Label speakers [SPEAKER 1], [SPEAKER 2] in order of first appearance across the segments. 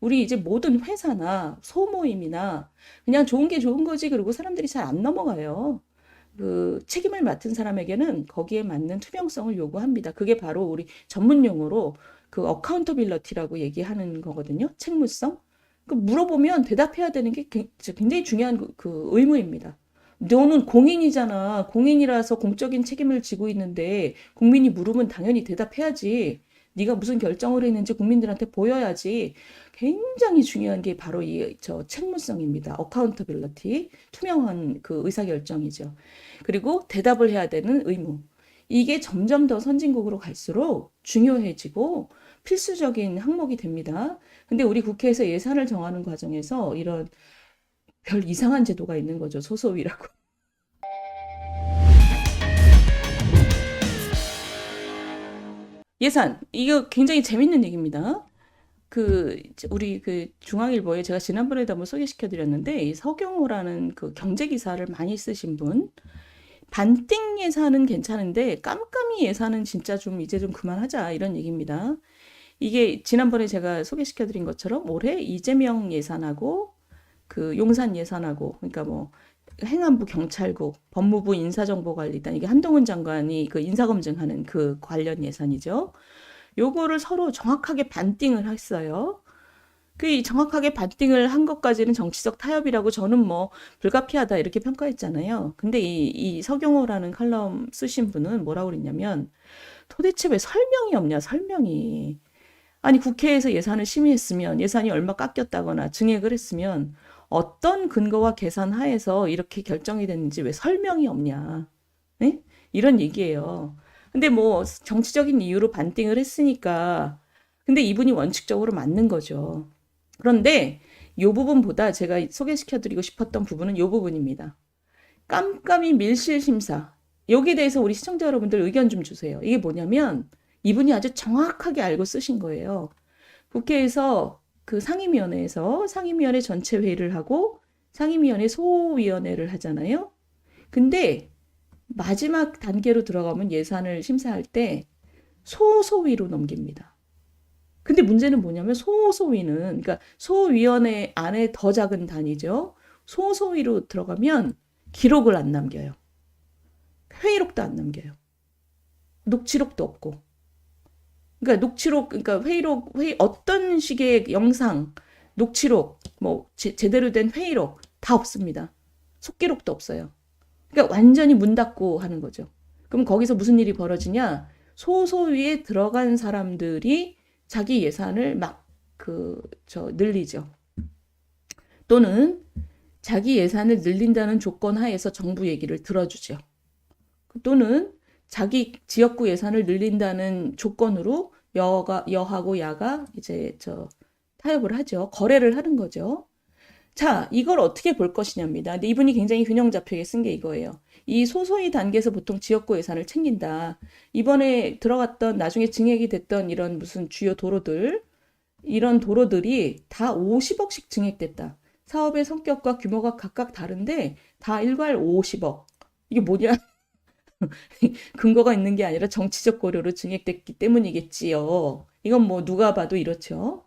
[SPEAKER 1] 우리 이제 모든 회사나 소모임이나 그냥 좋은 게 좋은 거지. 그리고 사람들이 잘 안 넘어가요. 그 책임을 맡은 사람에게는 거기에 맞는 투명성을 요구합니다. 그게 바로 우리 전문 용어로 그 어카운터빌러티라고 얘기하는 거거든요. 책무성. 그 물어보면 대답해야 되는 게 굉장히 중요한 그 의무입니다. 너는 공인이잖아. 공인이라서 공적인 책임을 지고 있는데 국민이 물으면 당연히 대답해야지. 네가 무슨 결정을 했는지 국민들한테 보여야지. 굉장히 중요한 게 바로 이 저 책무성입니다. 어카운터빌러티, 투명한 그 의사결정이죠. 그리고 대답을 해야 되는 의무. 이게 점점 더 선진국으로 갈수록 중요해지고 필수적인 항목이 됩니다. 근데 우리 국회에서 예산을 정하는 과정에서 이런 별 이상한 제도가 있는 거죠. 소소위라고. 예산. 이거 굉장히 재밌는 얘기입니다. 그 우리 그 중앙일보에 제가 지난번에도 한번 소개시켜 드렸는데 이 서경호라는 그 경제 기사를 많이 쓰신 분 반띵 예산은 괜찮은데 깜깜이 예산은 진짜 좀 이제 좀 그만하자 이런 얘기입니다. 이게 지난번에 제가 소개시켜 드린 것처럼 올해 이재명 예산하고 그 용산 예산하고 그러니까 뭐 행안부 경찰국 법무부 인사정보관리단 이게 한동훈 장관이 그 인사검증하는 그 관련 예산이죠. 요거를 서로 정확하게 반띵을 했어요. 그 정확하게 반띵을 한 것까지는 정치적 타협이라고 저는 뭐 불가피하다 이렇게 평가했잖아요. 근데 이 서경호라는 칼럼 쓰신 분은 뭐라고 그랬냐면 도대체 왜 설명이 없냐, 설명이. 아니, 국회에서 예산을 심의했으면 예산이 얼마 깎였다거나 증액을 했으면 어떤 근거와 계산 하에서 이렇게 결정이 됐는지 왜 설명이 없냐. 네? 이런 얘기예요. 근데 뭐 정치적인 이유로 반띵을 했으니까 근데 이분이 원칙적으로 맞는 거죠. 그런데 이 부분보다 제가 소개시켜드리고 싶었던 부분은 이 부분입니다. 깜깜이 밀실 심사. 여기에 대해서 우리 시청자 여러분들 의견 좀 주세요. 이게 뭐냐면 이분이 아주 정확하게 알고 쓰신 거예요. 국회에서 그 상임위원회에서 상임위원회 전체 회의를 하고 상임위원회 소위원회를 하잖아요. 근데 마지막 단계로 들어가면 예산을 심사할 때 소소위로 넘깁니다. 근데 문제는 뭐냐면 소소위는 그러니까 소위원회 안에 더 작은 단위죠. 소소위로 들어가면 기록을 안 남겨요. 회의록도 안 남겨요. 녹취록도 없고. 그러니까 녹취록, 그러니까 회의록, 어떤 식의 영상, 녹취록, 뭐 제대로 된 회의록 다 없습니다. 속기록도 없어요. 그러니까 완전히 문 닫고 하는 거죠. 그럼 거기서 무슨 일이 벌어지냐? 소소위에 들어간 사람들이 자기 예산을 막 늘리죠. 또는 자기 예산을 늘린다는 조건 하에서 정부 얘기를 들어주죠. 또는 자기 지역구 예산을 늘린다는 조건으로 여하고 야가 이제 타협을 하죠. 거래를 하는 거죠. 자, 이걸 어떻게 볼 것이냐입니다. 근데 이분이 굉장히 균형 잡히게 쓴 게 이거예요. 이 소소위 단계에서 보통 지역구 예산을 챙긴다. 이번에 들어갔던 나중에 증액이 됐던 이런 무슨 주요 도로들 이런 도로들이 다 50억씩 증액됐다. 사업의 성격과 규모가 각각 다른데 다 일괄 50억. 이게 뭐냐? 근거가 있는 게 아니라 정치적 고려로 증액됐기 때문이겠지요. 이건 뭐 누가 봐도 이렇죠.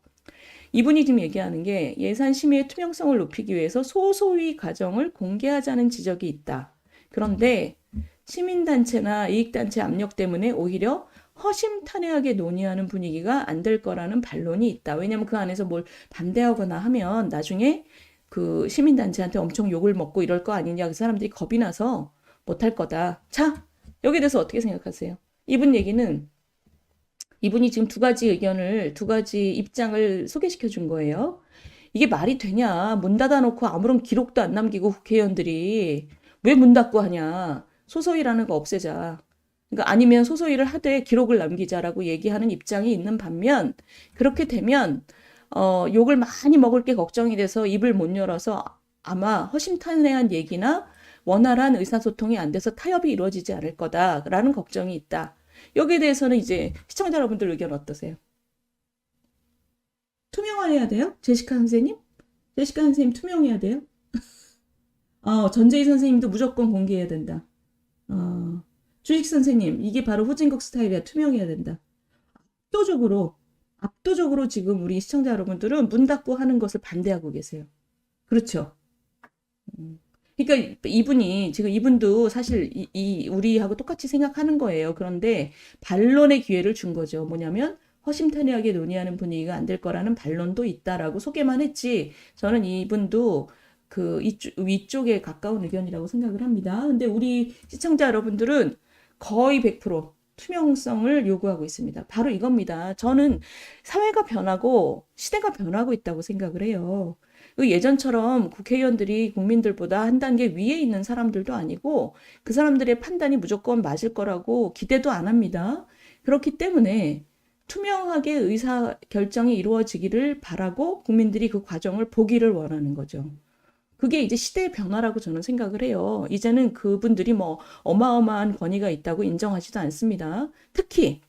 [SPEAKER 1] 이분이 지금 얘기하는 게 예산 심의의 투명성을 높이기 위해서 소소위 과정을 공개하자는 지적이 있다. 그런데 시민단체나 이익단체 압력 때문에 오히려 허심탄회하게 논의하는 분위기가 안 될 거라는 반론이 있다. 왜냐면 그 안에서 뭘 반대하거나 하면 나중에 그 시민단체한테 엄청 욕을 먹고 이럴 거 아니냐. 그 사람들이 겁이 나서 못할 거다. 자, 여기에 대해서 어떻게 생각하세요? 이분이 지금 두 가지 입장을 소개시켜 준 거예요. 이게 말이 되냐? 문 닫아놓고 아무런 기록도 안 남기고 국회의원들이 왜 문 닫고 하냐? 소소위라는 거 없애자. 그러니까 아니면 소소위를 하되 기록을 남기자라고 얘기하는 입장이 있는 반면 그렇게 되면 욕을 많이 먹을 게 걱정이 돼서 입을 못 열어서 아마 허심탄회한 얘기나 원활한 의사소통이 안 돼서 타협이 이루어지지 않을 거다라는 걱정이 있다. 여기에 대해서는 이제 시청자 여러분들 의견 어떠세요? 투명화해야 돼요? 제시카 선생님? 제시카 선생님 투명해야 돼요? 전재희 선생님도 무조건 공개해야 된다. 주식 선생님, 이게 바로 후진국 스타일이야. 투명해야 된다. 압도적으로, 압도적으로 지금 우리 시청자 여러분들은 문 닫고 하는 것을 반대하고 계세요. 그렇죠? 음. 그러니까 이분이 지금 이분도 사실 우리하고 똑같이 생각하는 거예요. 그런데 반론의 기회를 준 거죠. 뭐냐면 허심탄회하게 논의하는 분위기가 안 될 거라는 반론도 있다라고 소개만 했지. 저는 이분도 그 위쪽에 가까운 의견이라고 생각을 합니다. 근데 우리 시청자 여러분들은 거의 100% 투명성을 요구하고 있습니다. 바로 이겁니다. 저는 사회가 변하고 시대가 변하고 있다고 생각을 해요. 그 예전처럼 국회의원들이 국민들보다 한 단계 위에 있는 사람들도 아니고 그 사람들의 판단이 무조건 맞을 거라고 기대도 안 합니다. 그렇기 때문에 투명하게 의사 결정이 이루어지기를 바라고 국민들이 그 과정을 보기를 원하는 거죠. 그게 이제 시대의 변화라고 저는 생각을 해요. 이제는 그분들이 뭐 어마어마한 권위가 있다고 인정하지도 않습니다. 특히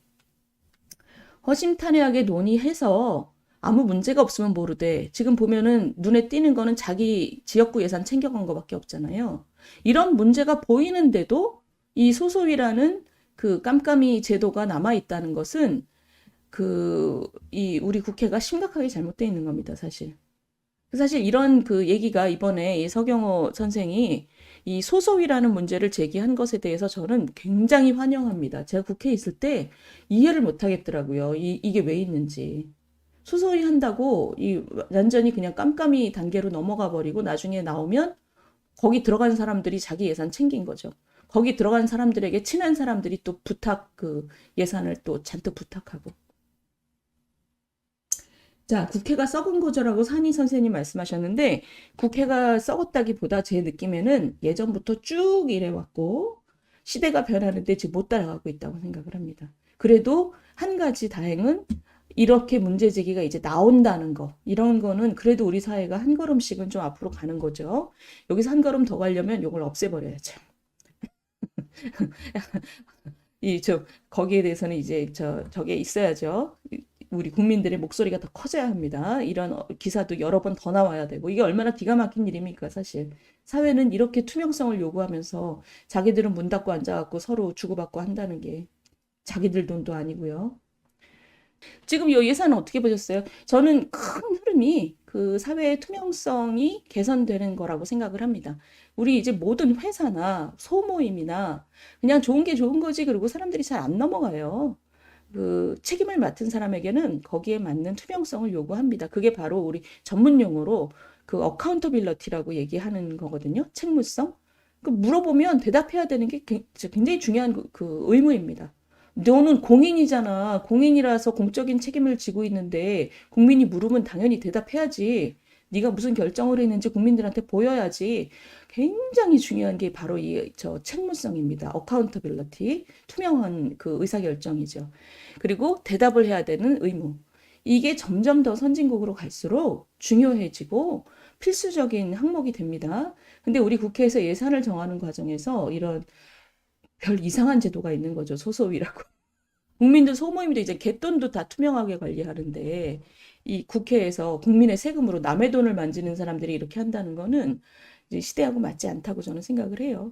[SPEAKER 1] 허심탄회하게 논의해서 아무 문제가 없으면 모르되 지금 보면은 눈에 띄는 거는 자기 지역구 예산 챙겨간 거밖에 없잖아요. 이런 문제가 보이는데도 이 소소위라는 그 깜깜이 제도가 남아 있다는 것은 이 우리 국회가 심각하게 잘못되어 있는 겁니다, 사실. 사실 이런 그 얘기가 이번에 이 서경호 선생이 이 소소위라는 문제를 제기한 것에 대해서 저는 굉장히 환영합니다. 제가 국회에 있을 때 이해를 못 하겠더라고요. 이게 왜 있는지. 소소위 한다고 완전히 그냥 깜깜이 단계로 넘어가 버리고 나중에 나오면 거기 들어간 사람들이 자기 예산 챙긴 거죠. 거기 들어간 사람들에게 친한 사람들이 또 예산을 또 잔뜩 부탁하고. 자, 국회가 썩은 거죠라고 산희 선생님 말씀하셨는데, 국회가 썩었다기보다 제 느낌에는 예전부터 쭉 이래왔고, 시대가 변하는데 지금 못 따라가고 있다고 생각을 합니다. 그래도 한 가지 다행은 이렇게 문제 제기가 이제 나온다는 거, 이런 거는 그래도 우리 사회가 한 걸음씩은 좀 앞으로 가는 거죠. 여기서 한 걸음 더 가려면 이걸 없애버려야죠. 거기에 대해서는 이제 저게 있어야죠. 우리 국민들의 목소리가 더 커져야 합니다. 이런 기사도 여러 번 더 나와야 되고 이게 얼마나 기가 막힌 일입니까 사실. 사회는 이렇게 투명성을 요구하면서 자기들은 문 닫고 앉아갖고 서로 주고받고 한다는 게 자기들 돈도 아니고요. 지금 이 예산은 어떻게 보셨어요? 저는 큰 흐름이 그 사회의 투명성이 개선되는 거라고 생각을 합니다. 우리 이제 모든 회사나 소모임이나 그냥 좋은 게 좋은 거지 그리고 사람들이 잘 안 넘어가요. 그 책임을 맡은 사람에게는 거기에 맞는 투명성을 요구합니다. 그게 바로 우리 전문 용어로 그 어카운터빌러티라고 얘기하는 거거든요. 책무성. 그 물어보면 대답해야 되는 게 굉장히 중요한 그 의무입니다. 너는 공인이잖아. 공인이라서 공적인 책임을 지고 있는데 국민이 물으면 당연히 대답해야지. 네가 무슨 결정을 했는지 국민들한테 보여야지. 굉장히 중요한 게 바로 책무성입니다. 어카운터빌리티, 투명한 그 의사결정이죠. 그리고 대답을 해야 되는 의무. 이게 점점 더 선진국으로 갈수록 중요해지고 필수적인 항목이 됩니다. 근데 우리 국회에서 예산을 정하는 과정에서 이런 별 이상한 제도가 있는 거죠. 소소위라고. 국민들 소모임도 이제 갯돈도 다 투명하게 관리하는데 이 국회에서 국민의 세금으로 남의 돈을 만지는 사람들이 이렇게 한다는 거는 이제 시대하고 맞지 않다고 저는 생각을 해요.